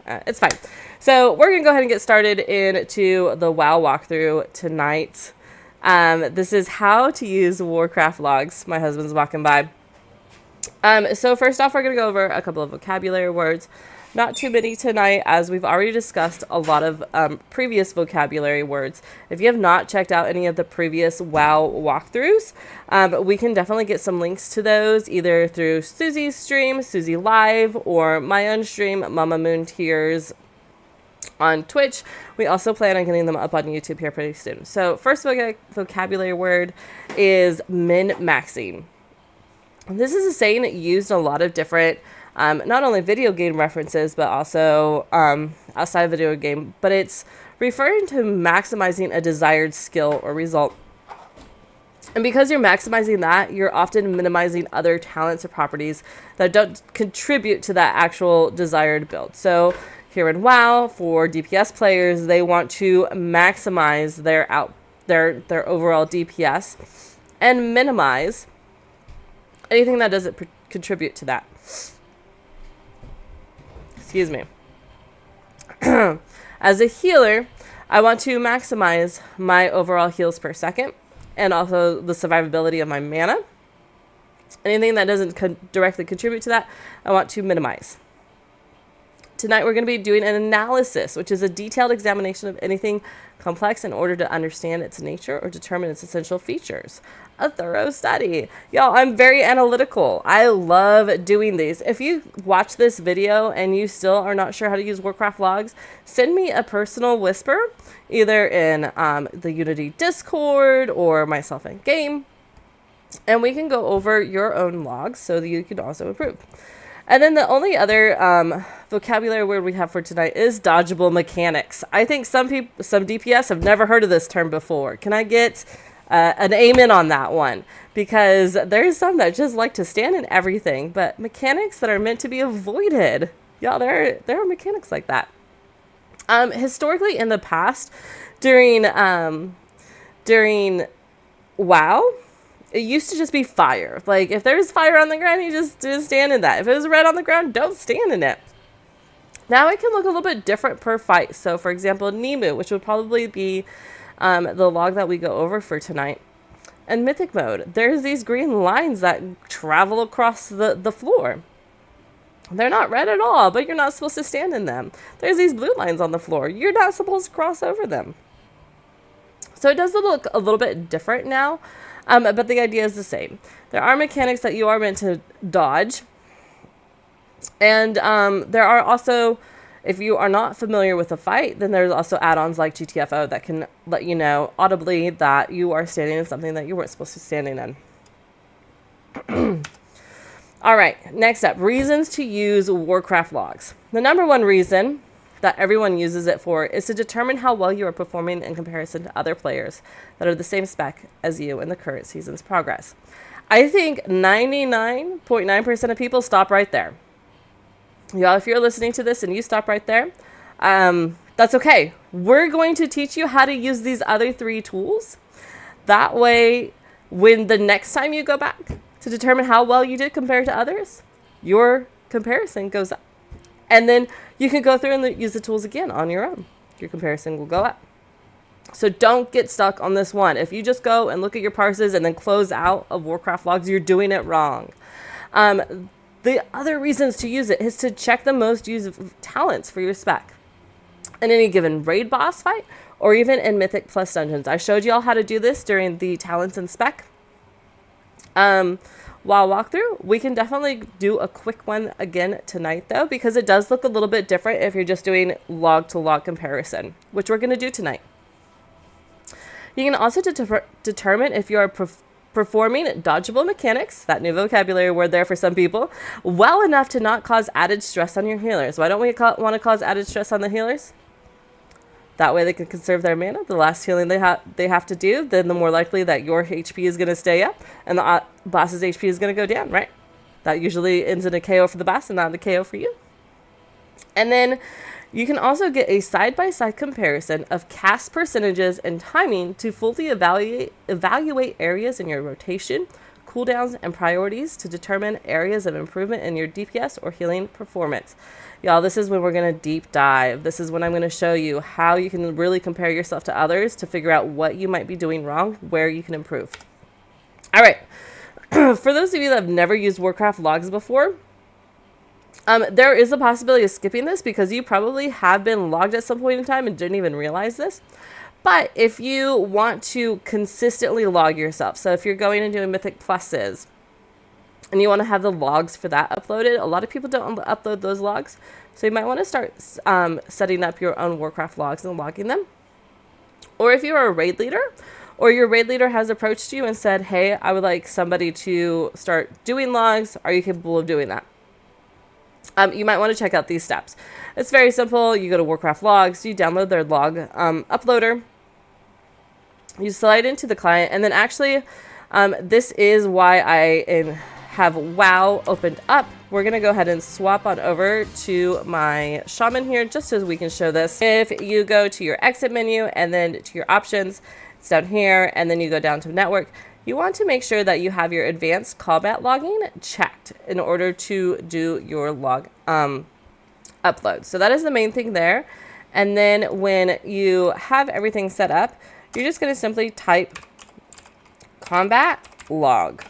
It's fine. So we're going to go ahead and get started into the WoW walkthrough tonight. This is how to use Warcraft Logs. My husband's walking by. So first off, we're going to go over a couple of vocabulary words. Not too many tonight, as we've already discussed a lot of previous vocabulary words. If you have not checked out any of the previous WoW walkthroughs, we can definitely get some links to those either through Susie's stream, Susie Live, or my own stream, MaMaMoontears on Twitch. We also plan on getting them up on YouTube here pretty soon. So first vocabulary word is min-maxing. This is a saying used in a lot of different not only video game references, but also outside of video game, but it's referring to maximizing a desired skill or result. And because you're maximizing that, you're often minimizing other talents or properties that don't contribute to that actual desired build. So here in WoW, for DPS players, they want to maximize their overall DPS and minimize anything that doesn't contribute to that. Excuse me. As a healer, I want to maximize my overall heals per second and also the survivability of my mana. Anything that doesn't directly contribute to that, I want to minimize. Tonight we're going to be doing an analysis, which is a detailed examination of anything complex in order to understand its nature or determine its essential features. A thorough study. Y'all, I'm very analytical. I love doing these. If you watch this video and you still are not sure how to use Warcraft Logs, send me a personal whisper, either in the Unity Discord or myself in game, and we can go over your own logs so that you can also improve. And then the only other vocabulary word we have for tonight is dodgeable mechanics. I think some DPS have never heard of this term before. Can I get an amen on that one? Because there's some that just like to stand in everything, but mechanics that are meant to be avoided. Y'all, there are mechanics like that. Historically, in the past, during WoW, it used to just be fire. Like, if there's fire on the ground, you just stand in that. If it was red on the ground, don't stand in it. Now it can look a little bit different per fight. So, for example, Nemu, which would probably be the log that we go over for tonight. And Mythic mode, there's these green lines that travel across the floor. They're not red at all, but you're not supposed to stand in them. There's these blue lines on the floor. You're not supposed to cross over them. So it does look a little bit different now. But the idea is the same. There are mechanics that you are meant to dodge. And there are also, if you are not familiar with a fight, then there's also add-ons like GTFO that can let you know audibly that you are standing in something that you weren't supposed to be standing in. All right, next up, reasons to use Warcraft Logs. The number one reason that everyone uses it for is to determine how well you are performing in comparison to other players that are the same spec as you in the current season's progress. I think 99.9% of people stop right there. Y'all, if you're listening to this and you stop right there, that's okay. We're going to teach you how to use these other three tools. That way, when the next time you go back to determine how well you did compared to others, your comparison goes up. And then you can go through and use the tools again on your own. Your comparison will go up. So don't get stuck on this one. If you just go and look at your parses and then close out of Warcraft Logs, you're doing it wrong. The other reasons to use it is to check the most used talents for your spec in any given raid boss fight or even in Mythic Plus dungeons. I showed you all how to do this during the talents and spec. While walkthrough, we can definitely do a quick one again tonight though, because it does look a little bit different if you're just doing log to log comparison, which we're going to do tonight. You can also determine if you are performing dodgeable mechanics, that new vocabulary word there for some people, well enough to not cause added stress on your healers. Why don't we want to cause added stress on the healers? That way they can conserve their mana. The last healing they have to do, then the more likely that your HP is going to stay up and the boss's HP is going to go down, right? That usually ends in a KO for the boss and not a KO for you. And then you can also get a side-by-side comparison of cast percentages and timing to fully evaluate areas in your rotation, cooldowns and priorities to determine areas of improvement in your DPS or healing performance. Y'all, this is when we're going to deep dive. This is when I'm going to show you how you can really compare yourself to others to figure out what you might be doing wrong, where you can improve. All right. For those of you that have never used Warcraft Logs before, there is a possibility of skipping this because you probably have been logged at some point in time and didn't even realize this. But if you want to consistently log yourself, so if you're going and doing Mythic Pluses and you want to have the logs for that uploaded, a lot of people don't upload those logs. So you might want to start setting up your own Warcraft logs and logging them. Or if you're a raid leader, or your raid leader has approached you and said, hey, I would like somebody to start doing logs. Are you capable of doing that? You might want to check out these steps. It's very simple. You go to Warcraft Logs, you download their log uploader, you slide into the client, and then actually, this is why I have WoW opened up. We're going to go ahead and swap on over to my shaman here, just so we can show this. If you go to your exit menu and then to your options, it's down here, and then you go down to network. You want to make sure that you have your advanced combat logging checked in order to do your log upload. So that is the main thing there. And then when you have everything set up, you're just going to simply type combat log.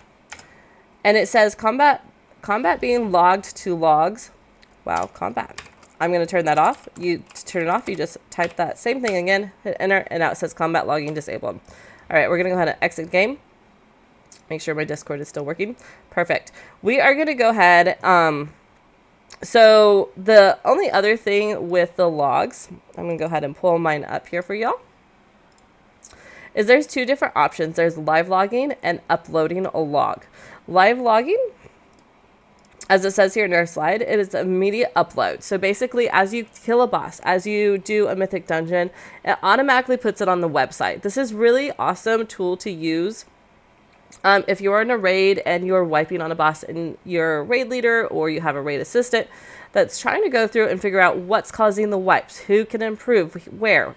And it says combat being logged to logs. Wow, combat. I'm going to turn that off. To turn it off, you just type that same thing again, hit enter, and now it says combat logging disabled. All right, we're going to go ahead and exit game. Make sure my Discord is still working. Perfect. We are going to go ahead. So the only other thing with the logs, I'm going to go ahead and pull mine up here for y'all, is there's two different options. There's live logging and uploading a log. Live logging, as it says here in our slide, it is immediate upload. So basically, as you kill a boss, as you do a mythic dungeon, it automatically puts it on the website. This is really awesome tool to use. If you're in a raid and you're wiping on a boss and you're a raid leader or you have a raid assistant that's trying to go through and figure out what's causing the wipes, who can improve where,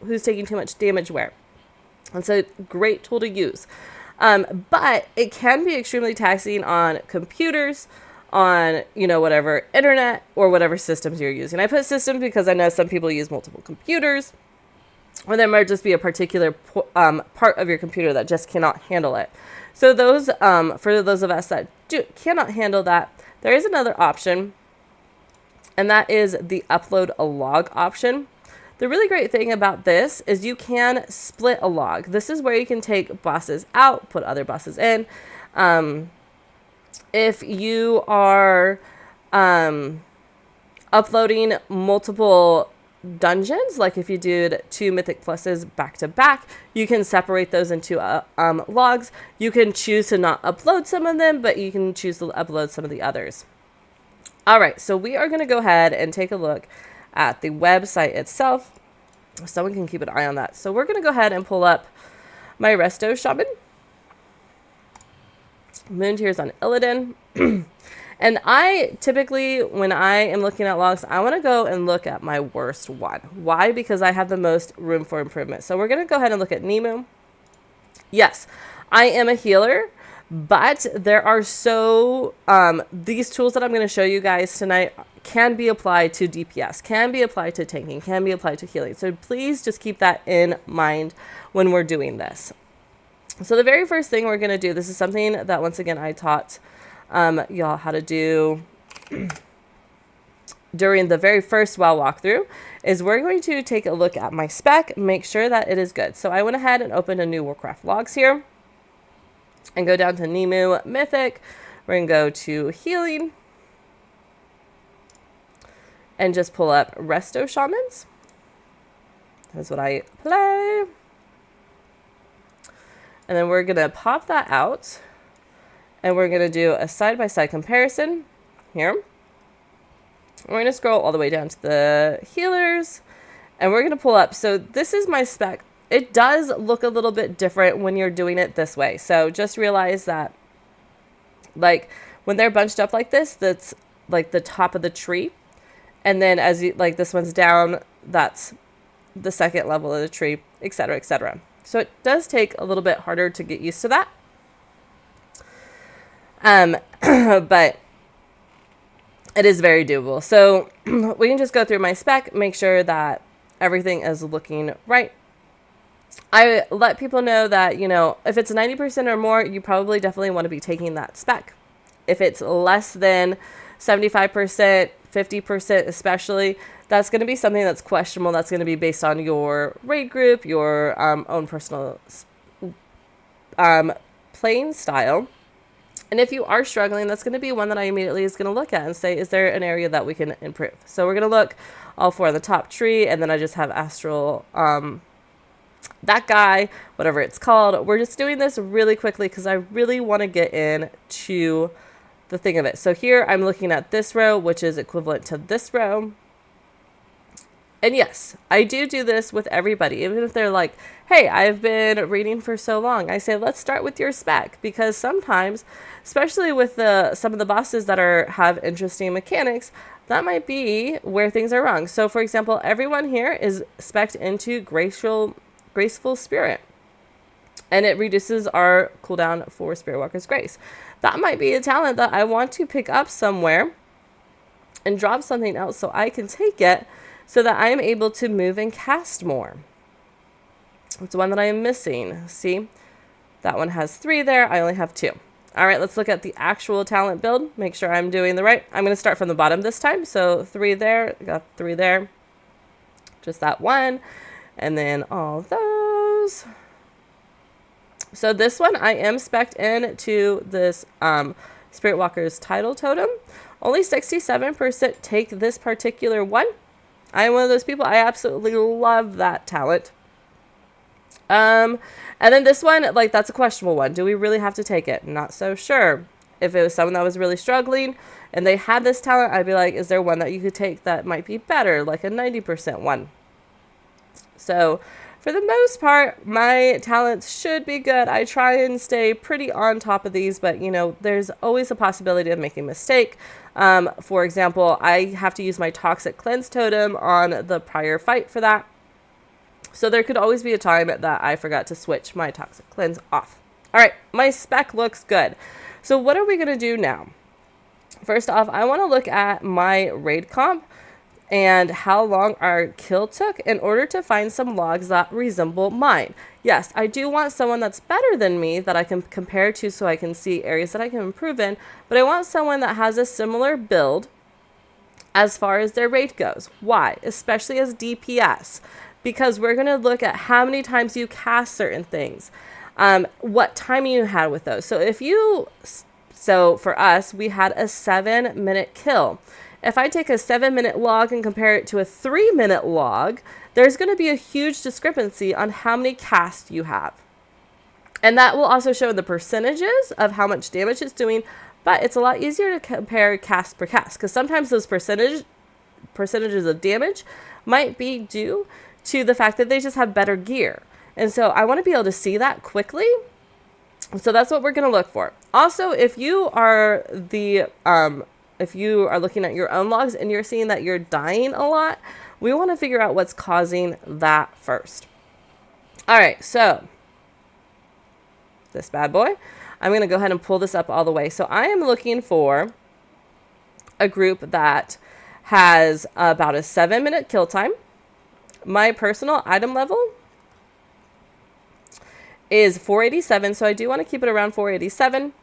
who's taking too much damage where. It's a great tool to use. But it can be extremely taxing on computers, on, whatever internet or whatever systems you're using. I put systems because I know some people use multiple computers. Or there might just be a particular part of your computer that just cannot handle it. So those, for those of us that cannot handle that, there is another option, and that is the upload a log option. The really great thing about this is you can split a log. This is where you can take bosses out, put other bosses in. If you are uploading multiple dungeons, like if you did 2 Mythic Pluses back to back, you can separate those into logs. You can choose to not upload some of them, but you can choose to upload some of the others. All right, so we are going to go ahead and take a look at the website itself. Someone can keep an eye on that. So we're going to go ahead and pull up my Resto Shaman. Moontears on Illidan. And I typically, when I am looking at logs, I want to go and look at my worst one. Why? Because I have the most room for improvement. So we're going to go ahead and look at Nemu. Yes, I am a healer, but there are these tools that I'm going to show you guys tonight can be applied to DPS, can be applied to tanking, can be applied to healing. So please just keep that in mind when we're doing this. So the very first thing we're going to do, this is something that once again I taught y'all how to do during the very first WoW walkthrough, is we're going to take a look at my spec, make sure that it is good. So I went ahead and opened a new Warcraft Logs here and go down to Nemu Mythic. We're going to go to Healing and just pull up Resto Shamans. That's what I play. And then we're going to pop that out. And we're going to do a side-by-side comparison here. We're going to scroll all the way down to the healers. And we're going to pull up. So this is my spec. It does look a little bit different when you're doing it this way. So just realize that, like, when they're bunched up like this, that's like the top of the tree. And then as you, like, this one's down, that's the second level of the tree, etc., etc. So it does take a little bit harder to get used to that. But it is very doable. So we can just go through my spec, make sure that everything is looking right. I let people know that, if it's 90% or more, you probably definitely want to be taking that spec. If it's less than 75%, 50% especially, that's going to be something that's questionable. That's going to be based on your raid group, your own personal playing style. And if you are struggling, that's going to be one that I immediately is going to look at and say, is there an area that we can improve? So we're going to look all four on the top tree, and then I just have astral, that guy, whatever it's called. We're just doing this really quickly because I really want to get into the thing of it. So here I'm looking at this row, which is equivalent to this row. And yes, I do this with everybody, even if they're like, hey, I've been reading for so long. I say, let's start with your spec, because sometimes, especially with some of the bosses that have interesting mechanics, that might be where things are wrong. So for example, everyone here is spec'd into Graceful Spirit, and it reduces our cooldown for Spirit Walker's Grace. That might be a talent that I want to pick up somewhere and drop something else so I can take it, so that I am able to move and cast more. It's one that I am missing. See, that one has 3 there. I only have 2. All right, let's look at the actual talent build. Make sure I'm doing the right. I'm going to start from the bottom this time. So 3 there, got 3 there. Just that one. And then all those. So this one, I am spec'd into this Spirit Walker's Title Totem. Only 67% take this particular one. I am one of those people. I absolutely love that talent. And then this one, like, that's a questionable one. Do we really have to take it? Not so sure. If it was someone that was really struggling and they had this talent, I'd be like, is there one that you could take that might be better, like a 90% one? So for the most part, my talents should be good. I try and stay pretty on top of these, but there's always a possibility of making a mistake. For example, I have to use my Toxic Cleanse totem on the prior fight for that. So there could always be a time that I forgot to switch my Toxic Cleanse off. All right, my spec looks good. So what are we going to do now? First off, I want to look at my raid comp and how long our kill took in order to find some logs that resemble mine. Yes, I do want someone that's better than me that I can compare to so I can see areas that I can improve in, but I want someone that has a similar build as far as their rate goes. Why? Especially as DPS, because we're going to look at how many times you cast certain things, what timing you had with those. So for us, we had a 7-minute kill. If I take a 7-minute log and compare it to a 3-minute log, there's going to be a huge discrepancy on how many casts you have. And that will also show the percentages of how much damage it's doing, but it's a lot easier to compare cast per cast, because sometimes those percentages of damage might be due to the fact that they just have better gear. And so I want to be able to see that quickly. So that's what we're going to look for. Also, if you are looking at your own logs and you're seeing that you're dying a lot, we want to figure out what's causing that first. All right, so this bad boy, I'm going to go ahead and pull this up all the way. So I am looking for a group that has about a 7-minute kill time. My personal item level is 487, so I do want to keep it around 487.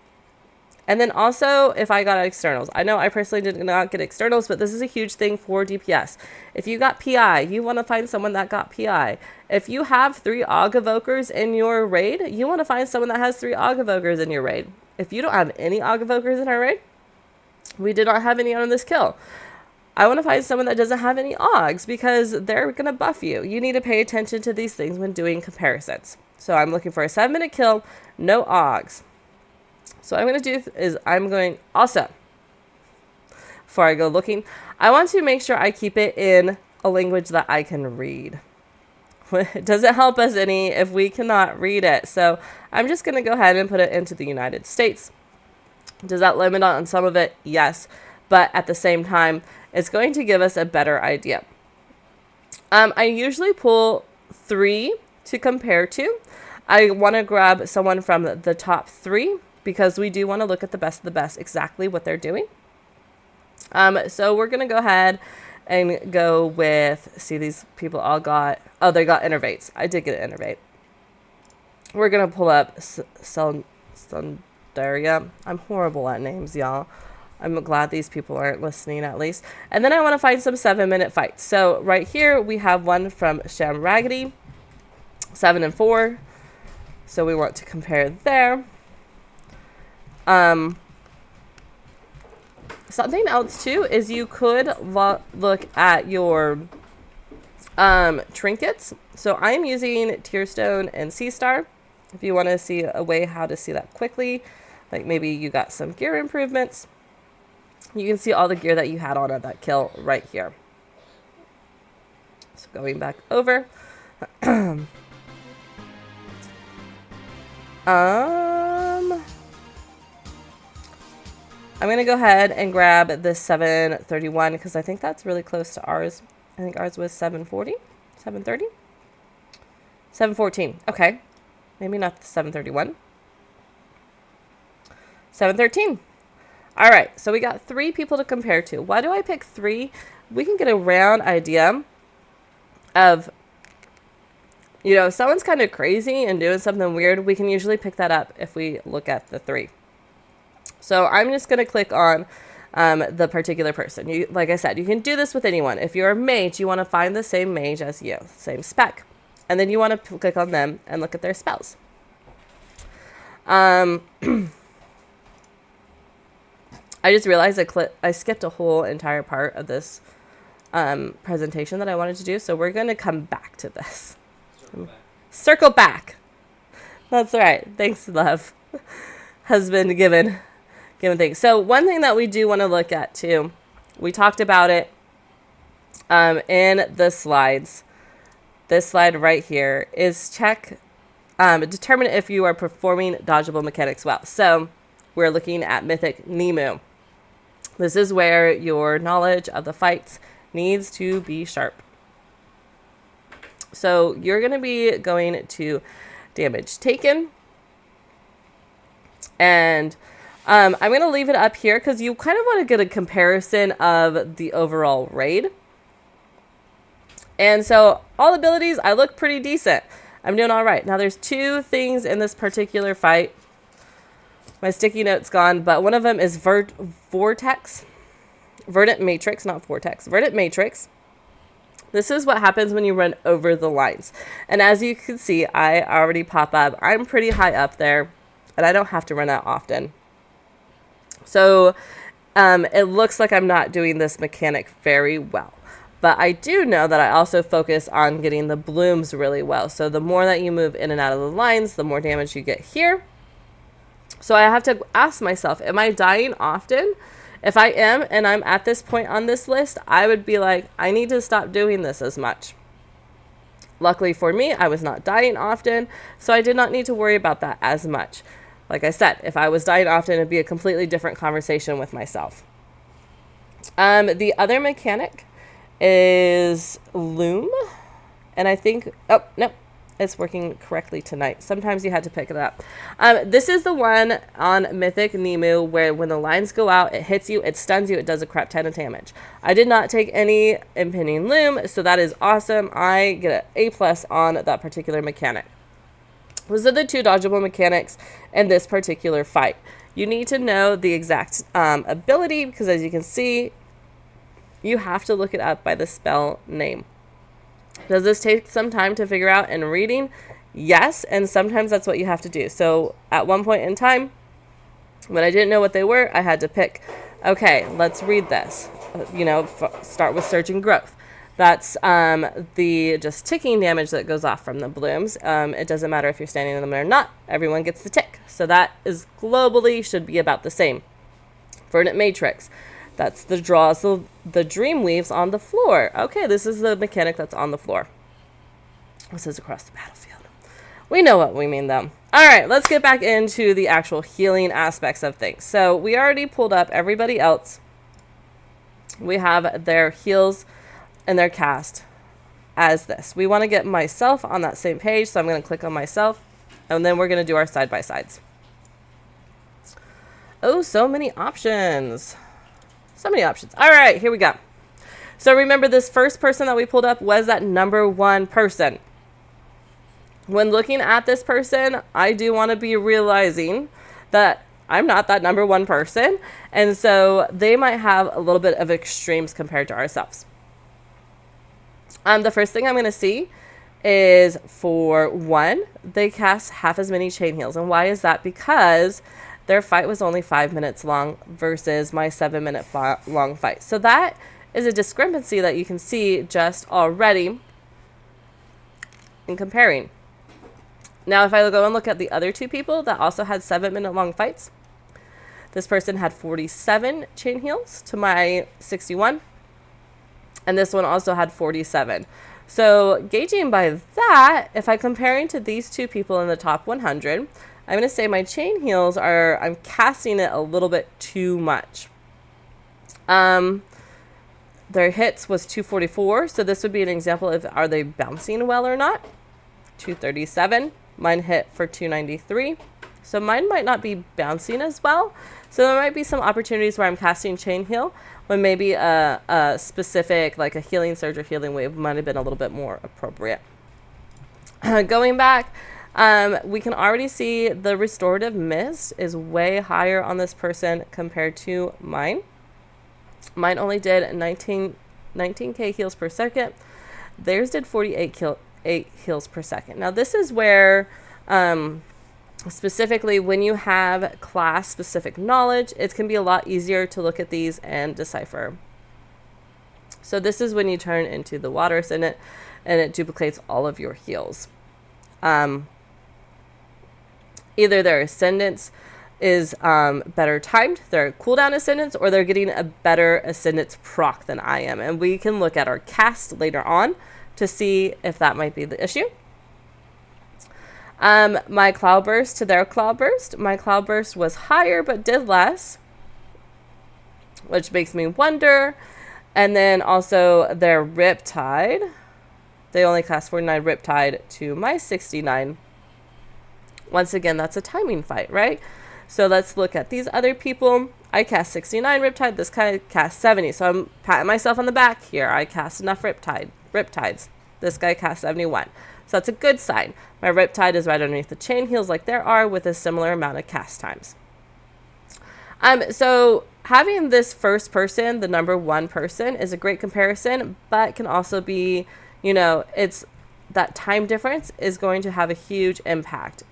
And then also, if I got externals. I know I personally did not get externals, but this is a huge thing for DPS. If you got PI, you want to find someone that got PI. If you have 3 Aug Evokers in your raid, you want to find someone that has 3 Aug Evokers in your raid. If you don't have any Aug Evokers in our raid, we did not have any on this kill. I want to find someone that doesn't have any Augs, because they're going to buff you. You need to pay attention to these things when doing comparisons. So I'm looking for a 7-minute kill, no Augs. So what I'm going to do is also, before I go looking, I want to make sure I keep it in a language that I can read. It doesn't help us any if we cannot read it. So I'm just going to go ahead and put it into the United States. Does that limit on some of it? Yes. But at the same time, it's going to give us a better idea. I usually pull 3 to compare to. I want to grab someone from the top 3 because we do want to look at the best of the best, exactly what they're doing. So we're going to go ahead and go with, see, these people all got, oh, they got innervates. I did get an innervate. We're going to pull up Sundaria. I'm horrible at names, y'all. I'm glad these people aren't listening at least. And then I want to find some 7-minute fights. So right here we have one from Sham Raggedy, 7 and 4. So we want to compare there. Something else too is you could look at your trinkets. So I'm using Tearstone and Sea Star. If you want to see a way how to see that quickly, like maybe you got some gear improvements, you can see all the gear that you had on at that kill right here. So going back over. I'm going to go ahead and grab this 731 because I think that's really close to ours. I think ours was 740, 730, 714. Okay. Maybe not the 731. 713. All right. So we got 3 people to compare to. Why do I pick 3? We can get a round idea of, you know, if someone's kind of crazy and doing something weird, we can usually pick that up if we look at the 3. So I'm just going to click on the particular person. Like I said, you can do this with anyone. If you're a mage, you want to find the same mage as you, same spec. And then you want to click on them and look at their spells. I just realized I skipped a whole entire part of this presentation that I wanted to do. So we're going to come back to this. Circle back. That's right. Thanks, love. Has been given things. So one thing that we do want to look at too, we talked about it in the slides. This slide right here is determine if you are performing dodgeable mechanics well. So we're looking at Mythic Nemu. This is where your knowledge of the fights needs to be sharp. So you're going to be going to damage taken. And I'm going to leave it up here because you kind of want to get a comparison of the overall raid. And so all abilities, I look pretty decent. I'm doing all right. Now there's 2 things in this particular fight. My sticky note's gone, but one of them is Vortex. Verdant Matrix, not Vortex. Verdant Matrix. This is what happens when you run over the lines. And as you can see, I already pop up. I'm pretty high up there, and I don't have to run that often. So it looks like I'm not doing this mechanic very well. But I do know that I also focus on getting the blooms really well. So the more that you move in and out of the lines, the more damage you get here. So I have to ask myself, am I dying often? If I am, and I'm at this point on this list, I would be like, I need to stop doing this as much. Luckily for me, I was not dying often, so I did not need to worry about that as much. Like I said, if I was dying often, it'd be a completely different conversation with myself. The other mechanic is Loom, and I think, oh, no, it's working correctly tonight. Sometimes you had to pick it up. This is the one on Mythic Nemu where when the lines go out, it hits you, it stuns you, it does a crap ton of damage. I did not take any Impending Loom, so that is awesome. I get an A+ on that particular mechanic. Those are the 2 dodgeable mechanics in this particular fight. You need to know the exact ability because as you can see, you have to look it up by the spell name. Does this take some time to figure out in reading? Yes, and sometimes that's what you have to do. So at one point in time, when I didn't know what they were, I had to pick, okay, let's read this. You know, start with Surging Growth. That's the just ticking damage that goes off from the blooms. It doesn't matter if you're standing in them or not. Everyone gets the tick. So that is globally should be about the same. Verdant Matrix. That's the draws the dream weaves on the floor. Okay, this is the mechanic that's on the floor. This is across the battlefield. We know what we mean, though. All right, let's get back into the actual healing aspects of things. So we already pulled up everybody else. We have their heals and their cast as this. We want to get myself on that same page, so I'm going to click on myself, and then we're going to do our side-by-sides. Oh, so many options. So many options. All right, here we go. So remember, this first person that we pulled up was that number 1 person. When looking at this person, I do want to be realizing that I'm not that number 1 person. And so they might have a little bit of extremes compared to ourselves. The first thing I'm going to see is for 1, they cast half as many chain heals. And why is that? Because their fight was only 5 minutes long versus my 7-minute long fight. So that is a discrepancy that you can see just already in comparing. Now, if I go and look at the other 2 people that also had 7-minute long fights, this person had 47 chain heals to my 61. And this one also had 47. So gauging by that, if I'm comparing to these 2 people in the top 100, I'm going to say my chain heals I'm casting it a little bit too much. Their hits was 244. So this would be an example of, are they bouncing well or not? 237. Mine hit for 293. So mine might not be bouncing as well. So there might be some opportunities where I'm casting chain heal when maybe a specific, like a healing surge or healing wave, might have been a little bit more appropriate. Going back, we can already see the restorative mist is way higher on this person compared to mine. Mine only did 19k heals per second. Theirs did 48 heals per second. Now this is where specifically when you have class specific knowledge, it can be a lot easier to look at these and decipher. So this is when you turn into the water ascendant and it duplicates all of your heals. Either their ascendance is better timed, their cooldown ascendance, or they're getting a better ascendance proc than I am. And we can look at our cast later on to see if that might be the issue. My cloudburst to their cloudburst. My cloudburst was higher but did less, which makes me wonder. And then also their riptide. They only cast 49 riptide to my 69. Once again, that's a timing fight, right? So let's look at these other people. I cast 69 riptide. This guy cast 70. So I'm patting myself on the back here. I cast enough riptides. This guy cast 71. So that's a good sign. My riptide is right underneath the chain heals like there are, with a similar amount of cast times. So having this first person, the number 1 person, is a great comparison, but can also be, you know, it's that time difference is going to have a huge impact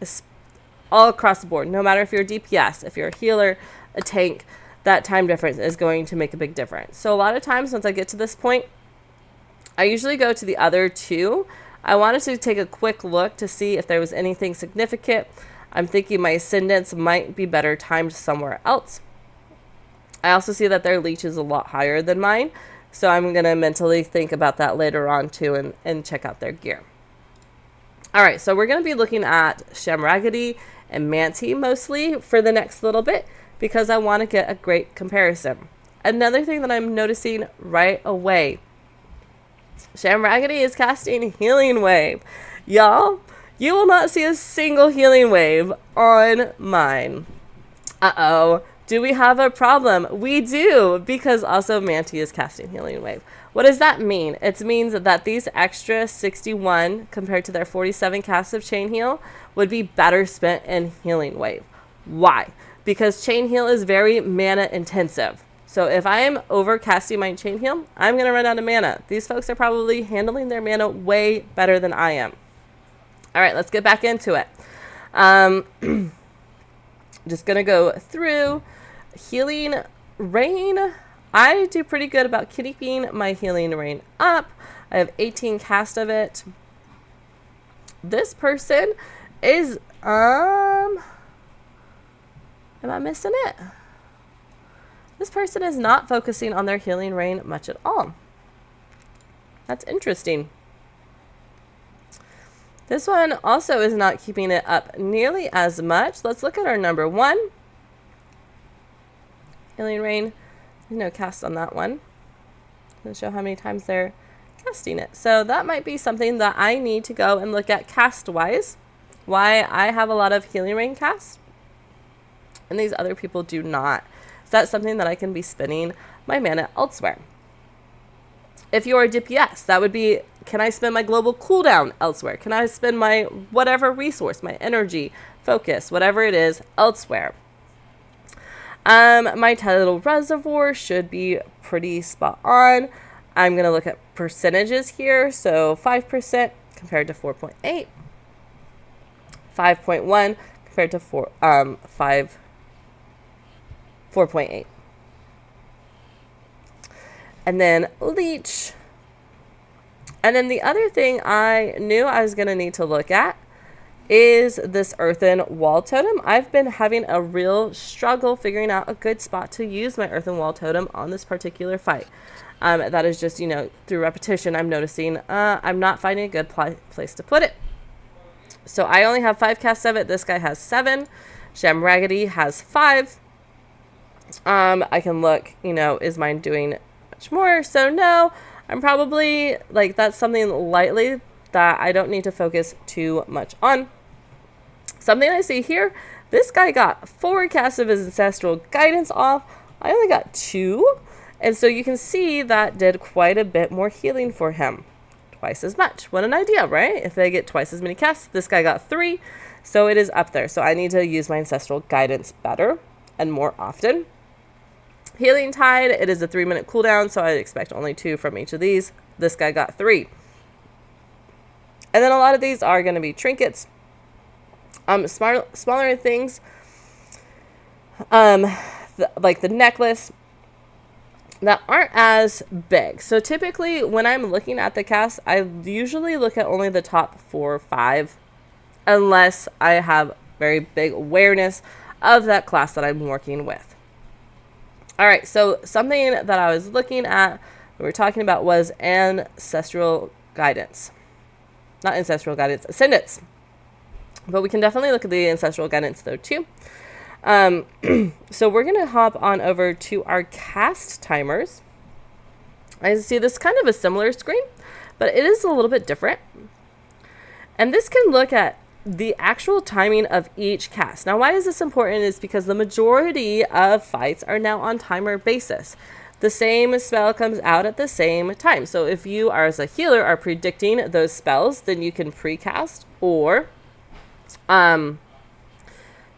all across the board. No matter if you're a DPS, if you're a healer, a tank, that time difference is going to make a big difference. So a lot of times once I get to this point, I usually go to the other 2. I wanted to take a quick look to see if there was anything significant. I'm thinking my ascendance might be better timed somewhere else. I also see that their leech is a lot higher than mine, so I'm going to mentally think about that later on too and check out their gear. All right, so we're going to be looking at Shamraggedy and Manti mostly for the next little bit because I want to get a great comparison. Another thing that I'm noticing right away, Shamraggedy is casting Healing Wave. Y'all, you will not see a single Healing Wave on mine. Uh-oh. Do we have a problem? We do, because also Manti is casting Healing Wave. What does that mean? It means that these extra 61 compared to their 47 casts of Chain Heal would be better spent in Healing Wave. Why? Because Chain Heal is very mana intensive. So if I am overcasting my Chain Heal, I'm going to run out of mana. These folks are probably handling their mana way better than I am. All right, let's get back into it. Just going to go through Healing Rain. I do pretty good about keeping my Healing Rain up. I have 18 cast of it. This person is, am I missing it? This person is not focusing on their Healing Rain much at all. That's interesting. This one also is not keeping it up nearly as much. Let's look at our number 1. Healing Rain, no cast on that one. I'll show how many times they're casting it. So that might be something that I need to go and look at cast-wise. Why I have a lot of Healing Rain cast. and these other people do not. So that's something that I can be spending my mana elsewhere. If you're a DPS, that would be, can I spend my global cooldown elsewhere? Can I spend my whatever resource, my energy, focus, whatever it is, elsewhere? My tidal reservoir should be pretty spot on. I'm going to look at percentages here. So 5% compared to 4.8. 5.1 compared to 4.8. And then leech. And then the other thing I knew I was going to need to look at is this earthen wall totem. I've been having a real struggle figuring out a good spot to use my earthen wall totem on this particular fight. That is just, through repetition, I'm noticing I'm not finding a good place to put it. So I only have 5 casts of it. This guy has 7. Shem Raggedy has 5. I can look, is mine doing much more? So no, I'm probably, that's something lightly that I don't need to focus too much on. Something I see here, this guy got 4 casts of his Ancestral Guidance off. I only got 2. And so you can see that did quite a bit more healing for him. Twice as much. What an idea, right? If they get twice as many casts, this guy got 3. So it is up there. So I need to use my Ancestral Guidance better and more often. Healing Tide, it is a 3-minute cooldown, so I'd expect only 2 from each of these. This guy got 3. And then a lot of these are going to be trinkets. Smaller things, like the necklace, that aren't as big. So typically when I'm looking at the cast, I usually look at only the top 4 or 5, unless I have very big awareness of that class that I'm working with. All right, so something that I was looking at, we were talking about, was Ancestral Guidance. Not Ancestral Guidance, Ascendance. But we can definitely look at the Ancestral Guidance, though, too. So we're going to hop on over to our cast timers. I see this kind of a similar screen, but it is a little bit different. And this can look at the actual timing of each cast. Now, why is this important? Is because the majority of fights are now on timer basis. The same spell comes out at the same time. So if you are, as a healer, are predicting those spells, then you can pre-cast or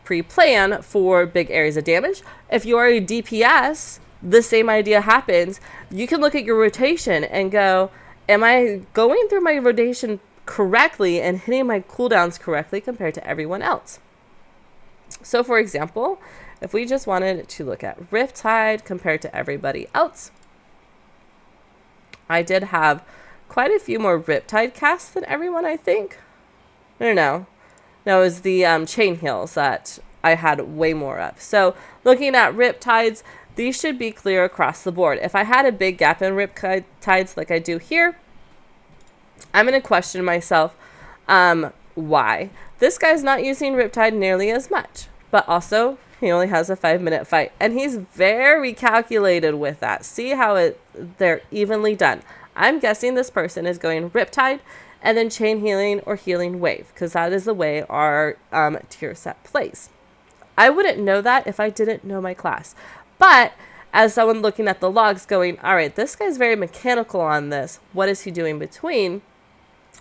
pre-plan for big areas of damage. If you are a DPS, the same idea happens. You can look at your rotation and go, am I going through my rotation correctly and hitting my cooldowns correctly compared to everyone else? So for example, if we just wanted to look at Riptide compared to everybody else, I did have quite a few more Riptide casts than everyone, I think. No, it was the chain heals that I had way more of. So looking at Riptides, these should be clear across the board. If I had a big gap in Riptides like I do here, I'm going to question myself why. This guy's not using Riptide nearly as much, but also he only has a 5-minute fight, and he's very calculated with that. See how they're evenly done. I'm guessing this person is going Riptide and then chain healing or healing wave, because that is the way our tier set plays. I wouldn't know that if I didn't know my class. But as someone looking at the logs going, all right, this guy's very mechanical on this. What is he doing between?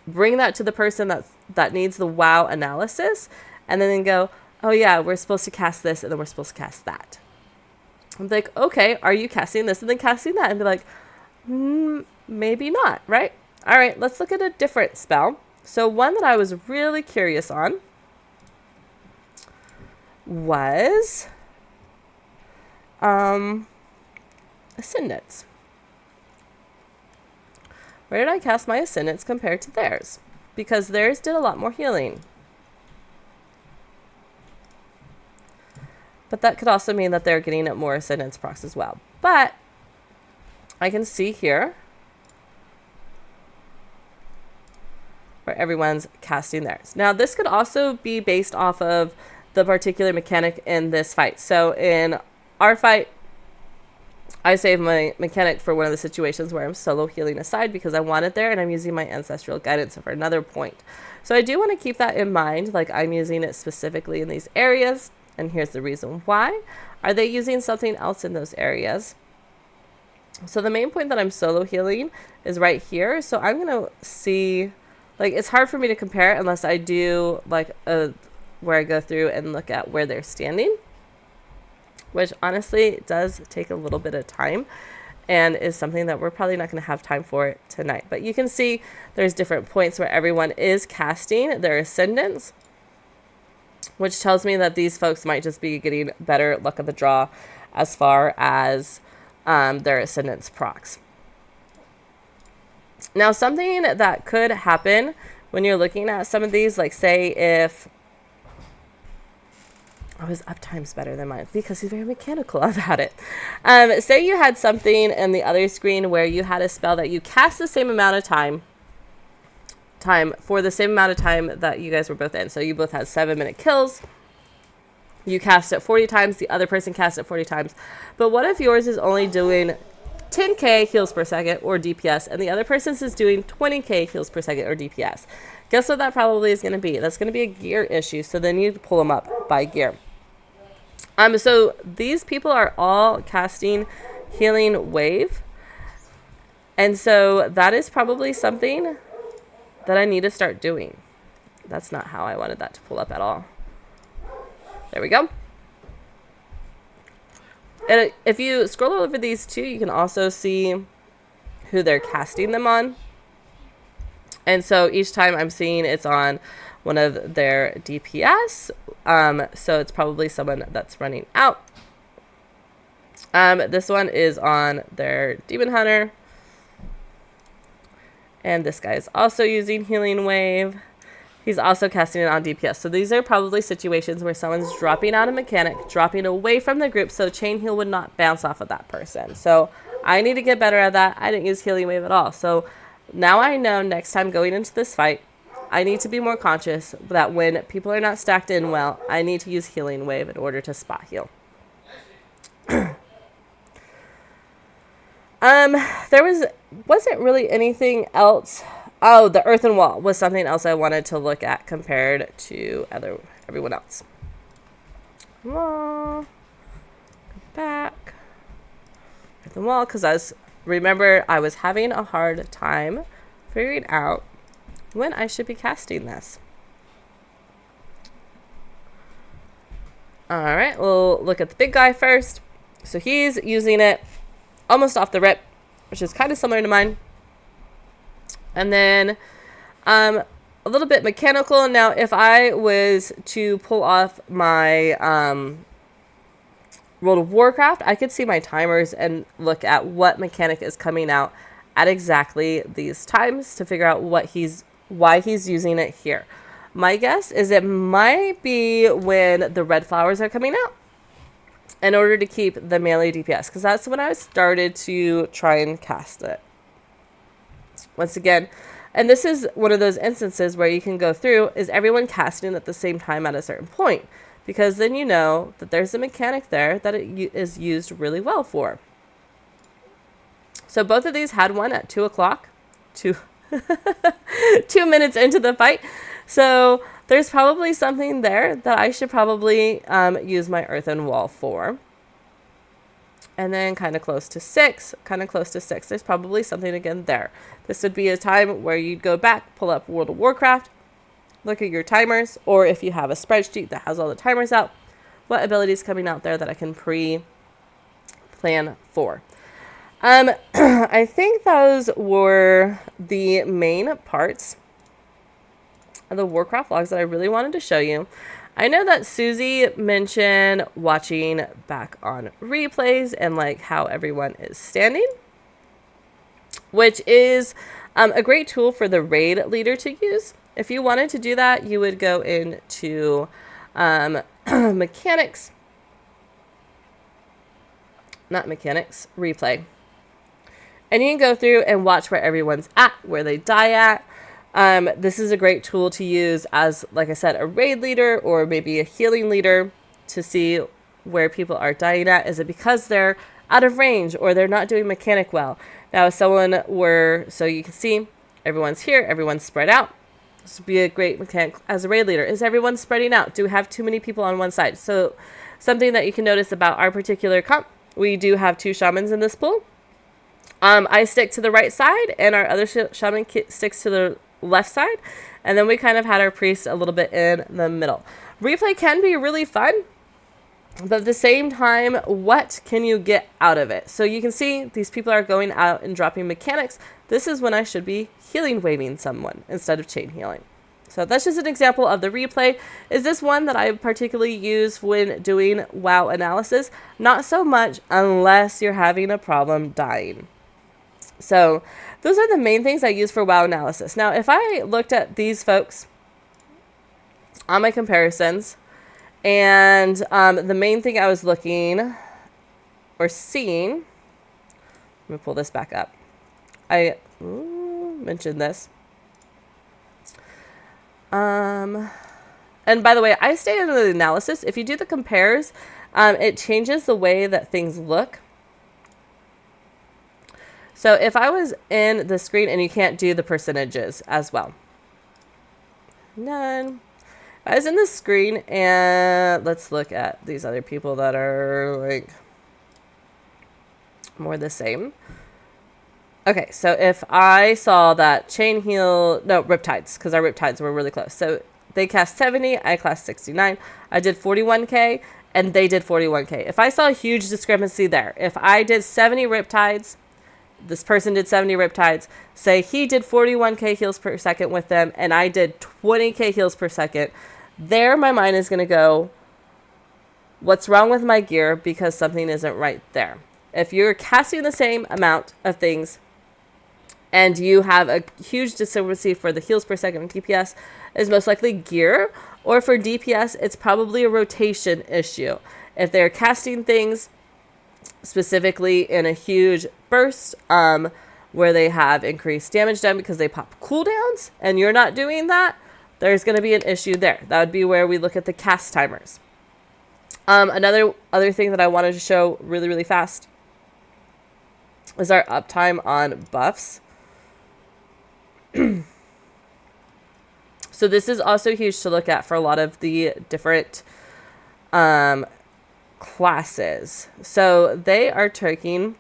Bring that to the person that needs the wow analysis, and then go, oh yeah, we're supposed to cast this, and then we're supposed to cast that. I'm like, okay, are you casting this and then casting that? And be like, maybe not, right? All right, let's look at a different spell. So one that I was really curious on was Ascendance. Where did I cast my Ascendance compared to theirs? Because theirs did a lot more healing. But that could also mean that they're getting more Ascendance procs as well. But I can see here where everyone's casting theirs. Now, this could also be based off of the particular mechanic in this fight. So in our fight, I saved my mechanic for one of the situations where I'm solo healing aside because I want it there, and I'm using my Ancestral Guidance for another point. So I do want to keep that in mind, like I'm using it specifically in these areas, And here's the reason why. Are they using something else in those areas? So the main point that I'm solo healing is right here. So I'm going to see, like, it's hard for me to compare unless I do like where I go through and look at where they're standing, which honestly does take a little bit of time and is something that we're probably not going to have time for tonight. But you can see there's different points where everyone is casting their ascendants, which tells me that these folks might just be getting better luck of the draw as far as their ascendants procs. Now, something that could happen when you're looking at some of these, like say if his uptime's better than mine because he's very mechanical about it. Say you had something in the other screen where you had a spell that you cast the same amount of time for the same amount of time that you guys were both in. So you both had 7-minute kills. You cast it 40 times. The other person cast it 40 times. But what if yours is only doing 10k heals per second or DPS and the other person's is doing 20k heals per second or DPS? Guess what that probably is going to be? That's going to be a gear issue. So then you pull them up by gear. So these people are all casting Healing Wave. And so that is probably something that I need to start doing. That's not how I wanted that to pull up at all. There we go. And if you scroll over these two, you can also see who they're casting them on. And so each time I'm seeing it's on one of their DPS. So it's probably someone that's running out. This one is on their Demon Hunter. And this guy is also using Healing Wave. He's also casting it on DPS. So these are probably situations where someone's dropping out of mechanic, dropping away from the group, so Chain Heal would not bounce off of that person. So I need to get better at that. I didn't use Healing Wave at all. So now I know next time going into this fight, I need to be more conscious that when people are not stacked in well, I need to use Healing Wave in order to spot heal. There wasn't really anything else. Oh, the earthen wall was something else I wanted to look at compared to everyone else. Come on. Go back. Earthen wall, because remember, I was having a hard time figuring out when I should be casting this. Alright, we'll look at the big guy first. So he's using it almost off the rip, which is kind of similar to mine. And then a little bit mechanical. Now, if I was to pull off my World of Warcraft, I could see my timers and look at what mechanic is coming out at exactly these times to figure out why he's using it here. My guess is it might be when the red flowers are coming out in order to keep the melee DPS, because that's when I started to try and cast it. Once again, and this is one of those instances where you can go through, is everyone casting at the same time at a certain point? Because then you know that there's a mechanic there that it is used really well for. So both of these had one at 2 o'clock, 2 minutes into the fight. So there's probably something there that I should probably use my earthen wall for. And then kind of close to 6, there's probably something again there. This would be a time where you'd go back, pull up World of Warcraft, look at your timers, or if you have a spreadsheet that has all the timers out, what abilities coming out there that I can pre-plan for. I think those were the main parts of the Warcraft logs that I really wanted to show you. I know that Susie mentioned watching back on replays and like how everyone is standing, which is a great tool for the raid leader to use. If you wanted to do that, you would go into mechanics, replay. And you can go through and watch where everyone's at, where they die at. This is a great tool to use as, like I said, a raid leader or maybe a healing leader to see where people are dying at. Is it because they're out of range or they're not doing mechanic well? Now, if someone were, so you can see everyone's here, everyone's spread out. This would be a great mechanic as a raid leader. Is everyone spreading out? Do we have too many people on one side? So something that you can notice about our particular comp, we do have 2 shamans in this pool. I stick to the right side, and our other shaman sticks to the left side. And then we kind of had our priest a little bit in the middle. Replay can be really fun, but at the same time, what can you get out of it? So you can see these people are going out and dropping mechanics. This is when I should be healing waving someone instead of chain healing. So that's just an example of the replay. Is this one that I particularly use when doing WoW analysis? Not so much unless you're having a problem dying. So those are the main things I use for WoW analysis. Now, if I looked at these folks on my comparisons, and the main thing I was looking or seeing, let me pull this back up. I mentioned this. And by the way, I stay in the analysis. If you do the compares, it changes the way that things look. So if I was in the screen, and you can't do the percentages as well. None. I was in the screen, and let's look at these other people that are like more the same. Okay, so if I saw that chain heal, no, Riptides, because our Riptides were really close. So they cast 70, I cast 69. I did 41k, and they did 41k. If I saw a huge discrepancy there, if I did 70 Riptides, this person did 70 Riptides, say he did 41k heals per second with them, and I did 20k heals per second, there my mind is going to go, what's wrong with my gear, because something isn't right there. If you're casting the same amount of things and you have a huge discrepancy for the heals per second and DPS, is most likely gear, or for DPS, it's probably a rotation issue. If they're casting things specifically in a huge burst, where they have increased damage done because they pop cooldowns, and you're not doing that, there's going to be an issue there. That would be where we look at the cast timers. Another thing that I wanted to show really, really fast is our uptime on buffs. So this is also huge to look at for a lot of the different classes. So they are taking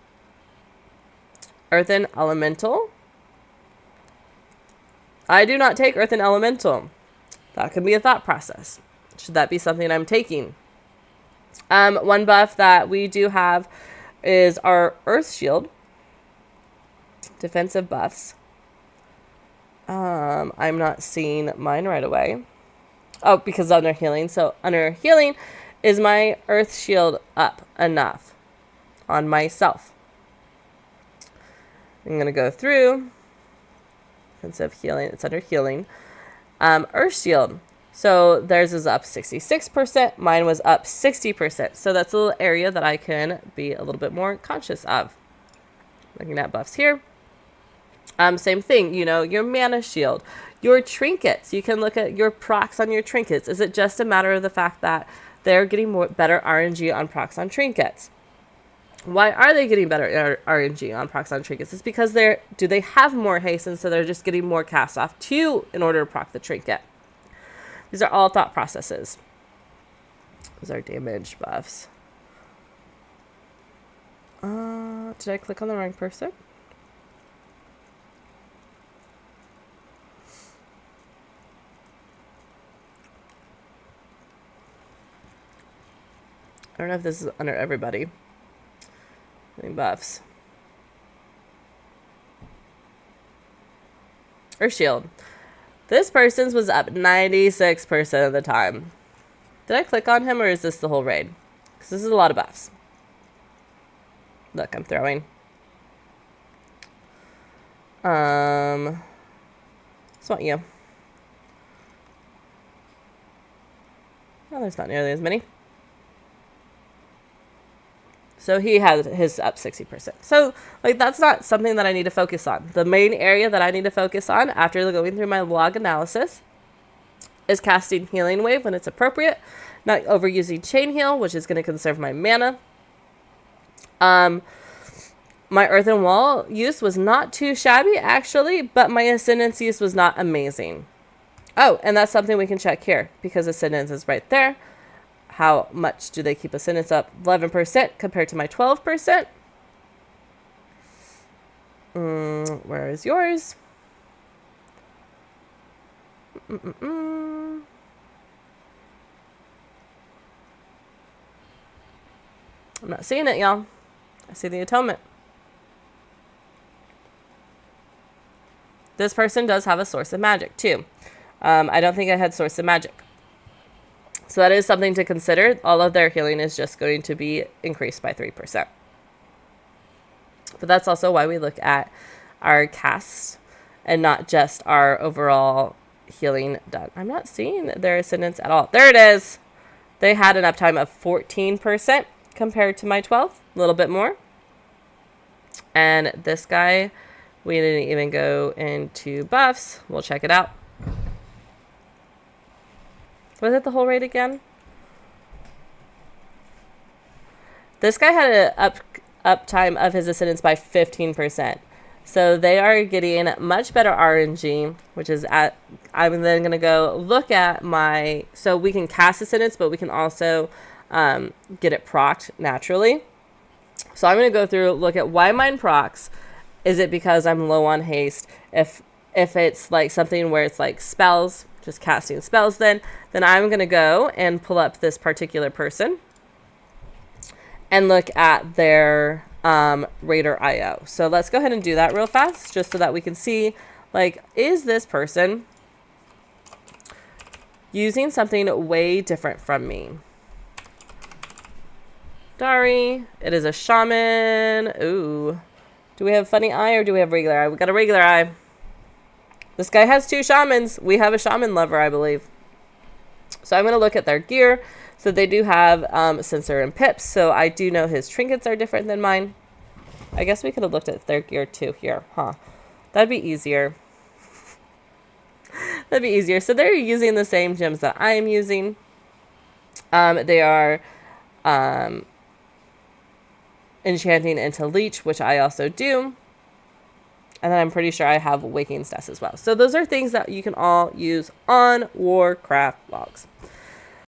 Earthen Elemental. I do not take Earthen Elemental. That could be a thought process. Should that be something I'm taking? One buff that we do have is our Earth Shield. Defensive buffs. I'm not seeing mine right away. Oh, because under healing. So under healing, is my Earth Shield up enough on myself? I'm going to go through. Defensive healing. It's under healing. Earth Shield. So theirs is up 66%. Mine was up 60%. So that's a little area that I can be a little bit more conscious of. Looking at buffs here. Same thing, you know, your mana shield, your trinkets. You can look at your procs on your trinkets. Is it just a matter of the fact that they're getting better RNG on procs on trinkets? Why are they getting better RNG on procs on trinkets? It's because do they have more haste, and so they're just getting more cast off too in order to proc the trinket. These are all thought processes. Those are damage buffs. Did I click on the wrong person? I don't know if this is under everybody. Buffs. Earth Shield. This person's was up 96% of the time. Did I click on him, or is this the whole raid? Because this is a lot of buffs. Look, I'm throwing. It's not you. Oh, there's not nearly as many. So he has his up 60%. So, like, that's not something that I need to focus on. The main area that I need to focus on after going through my log analysis is casting Healing Wave when it's appropriate, not overusing Chain Heal, which is going to conserve my mana. My Earthen Wall use was not too shabby, actually, but my Ascendance use was not amazing. Oh, and that's something we can check here because ascendance is right there. How much do they keep ascendance up? 11% compared to my 12%. Where is yours? I'm not seeing it, y'all. I see the atonement. This person does have a source of magic, too. I don't think I had source of magic. So that is something to consider. All of their healing is just going to be increased by 3%. But that's also why we look at our cast and not just our overall healing done. I'm not seeing their ascendance at all. There it is. They had an uptime of 14% compared to my 12, a little bit more. And this guy, we didn't even go into buffs. We'll check it out. Was it the whole rate again? This guy had an uptime of his ascendance by 15%. So they are getting much better RNG, which is at, I'm then going to go look at my, so we can cast ascendance, but we can also get it procced naturally. So I'm going to go through, look at why mine procs. Is it because I'm low on haste? If it's like something where it's like spells, just casting spells, then I'm going to go and pull up this particular person and look at their Raider IO. So let's go ahead and do that real fast just so that we can see, like, is this person using something way different from me? Dari, it is a shaman. Ooh. Do we have funny eye or do we have regular eye? We got a regular eye. This guy has 2 shamans. We have a shaman lover, I believe. So I'm going to look at their gear. So they do have sensor and pips. So I do know his trinkets are different than mine. I guess we could have looked at their gear too here, huh? That'd be easier. That'd be easier. So they're using the same gems that I am using. They are enchanting into leech, which I also do. And then I'm pretty sure I have waking stats as well. So those are things that you can all use on Warcraft Logs.